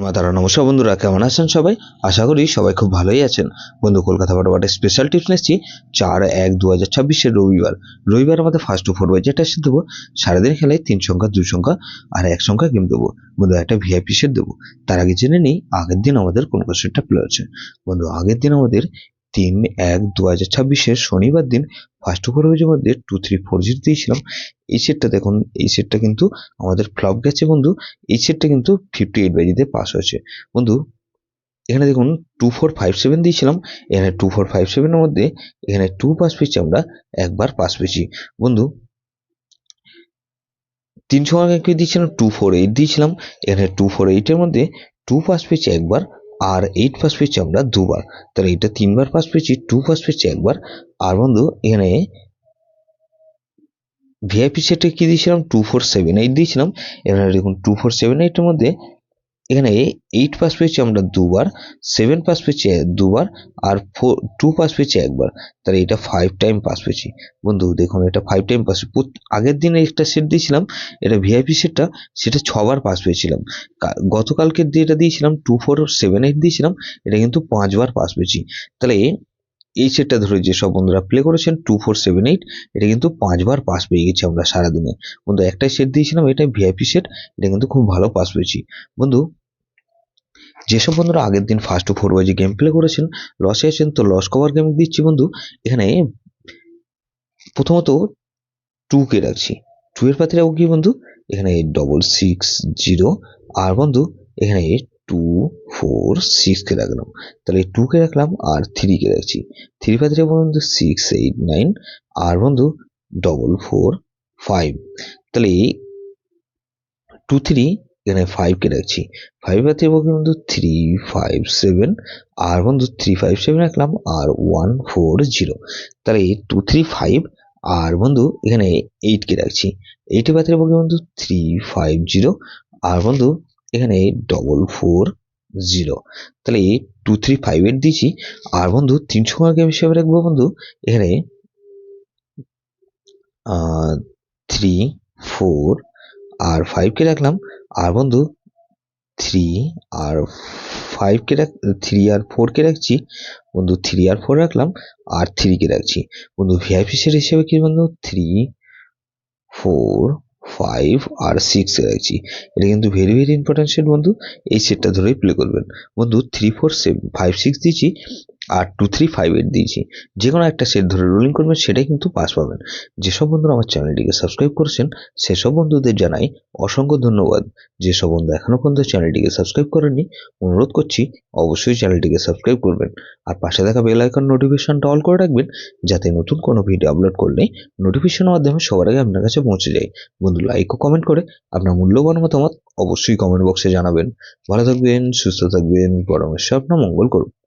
মাতারা নমস্কার বন্ধুরা, কেমন আছেন সবাই? আশা করি সবাই খুব ভালোই আছেন। বন্ধু, কলকাতা ফটাফটের স্পেশাল টিপস নিচ্ছি 4/1/2026 রবিবার আমাদের ফার্স্ট টু ফোর বাই যেটা সেট দেবো। সারাদিন খেলায় 3 সংখ্যা 2 সংখ্যা আর 1 সংখ্যা গেম দেবো। বন্ধু, একটা ভিআইপি সেট দেবো। তার আগে জেনে নেই আগের দিন আমাদের কোন কোন সেটটা প্লে হচ্ছে। বন্ধু, আগের দিন আমাদের 3/1/2026 শনিবার দিন ফার্স্ট টু ফোর বাইজের মধ্যে 2340 দিয়েছিলাম। এই সেটটা দেখুন, এই সেটটা কিন্তু আমাদের ফ্লপ গেছে বন্ধু। এই সেটটা কিন্তু 58 বাজিতে পাস হয়েছে। বন্ধু, এখানে দেখুন 2457 দিয়েছিলাম। এখানে 2457 এর মধ্যে এখানে 2 পাস পেয়েছি, আমরা একবার পাস পেয়েছি। বন্ধু, 300 টাকা দিয়েছিলাম, 248 দিয়েছিলাম। এখানে 248 এর মধ্যে 2 পাস পেয়েছি একবার, আর 8 পাস পেয়েছি আমরা দুবার। তাহলে এটা 3বার পাস পেয়েছি, 2 পাস পেয়েছি একবার। আর বন্ধু, এখানে ভিআইপি সেটে কি দিয়েছিলাম, 2478 দিয়েছিলাম। এখানে দেখুন 2478 এর মধ্যে এখানে 8 পাস পেয়েছি আমরা দুবার, 7 পাস পেয়েছি দুবার, আর 2 পাস পেয়েছি একবার। তাহলে এটা 5 টাইম পাস পেয়েছি। বন্ধু দেখুন, এটা 5 টাইম পাস। আগের দিনে একটা সেট দিয়েছিলাম, এটা ভিআইপি সেটটা, সেটা 6বার পাস পেয়েছিলাম। গতকালকের যেটা দিয়েছিলাম 2478 দিয়েছিলাম, এটা কিন্তু 5বার পাস পেয়েছি। তাহলে এই সেটটা ধরে যেসব বন্ধুরা প্লে করেছেন 2478, এটা কিন্তু 5বার পাস পেয়ে গেছি আমরা সারাদিনে। বন্ধু, একটাই সেট দিয়েছিলাম, এটা ভিআইপি সেট, এটা কিন্তু খুব ভালো পাস পেয়েছি। বন্ধু, যেসব বন্ধুরা আগের দিন ফার্স্ট টু ফোর বাজি গেম প্লে করেছেন, লসে আছেন, তো লস কভার গেম দিচ্ছি বন্ধু। এখানে প্রথমত 2 কে রাখছি। 2 এর পাত্রে রাখবো কি বন্ধু, এখানে 6660। আর বন্ধু, এখানে 246 কে রাখলাম। তাহলে 2 কে রাখলাম আর 3 কে রাখছি। 3 পাত্রে বন্ধু 689। আর বন্ধু 445। তাহলে 23, এখানে 5 কে রাখছি। 5 পাত্রে বন্ধু 357। আর বন্ধু 357 রাখলাম আর 140। তাহলে 235। আর বন্ধু এখানে 8 কে রাখছি। 8 এর পাত্রে বন্ধু 350। আর বন্ধু এখানে 440। তাহলে 2358 দিয়েছি। আর বন্ধু 300 গেম হিসেবে রাখবো বন্ধু, এখানে 3 4 আর 5 কে রাখলাম। আর বন্ধু 3 আর 5 কে 3 আর 4 কে রাখছি। বন্ধু 3 আর 4 রাখলাম আর 3 কে রাখছি। বন্ধু, ভিআইপি সেট হিসেবে কি বন্ধু 3 4 5 আর 6 কে রাখছি। এটা কিন্তু ভেরি ভেরি ইম্পর্টেন্ট সেট বন্ধু, এই সেটটা ধরেই প্লে করবেন। বন্ধু 3 4 5 6 দিয়েছি আর 2 3 5 8 দিয়েছি। যে কোনো একটা সেট ধরে রোলিং করবেন, সেটাই কিন্তু পাস পাবেন। যেসব বন্ধুরা আমার চ্যানেলটিকে সাবস্ক্রাইব করেছেন, সেসব বন্ধুদের জানাই অসংখ্য ধন্যবাদ। যেসব বন্ধু এখনো পর্যন্ত চ্যানেলটিকে সাবস্ক্রাইব করেননি, অনুরোধ করছি অবশ্যই চ্যানেলটিকে সাবস্ক্রাইব করবেন। আর পাশে থাকা বেল আইকন নোটিফিকেশনটা অল করে রাখবেন, যাতে নতুন কোনো ভিডিও আপলোড করলে নোটিফিকেশনের মাধ্যমে সবার আগে আপনার কাছে পৌঁছে যায়। বন্ধু, লাইক ও কমেন্ট করে আপনার মূল্যবান মতামত অবশ্যই কমেন্ট বক্সে জানাবেন। ভালো থাকবেন, সুস্থ থাকবেন, পরমেশ্বর আপনার মঙ্গল করুন।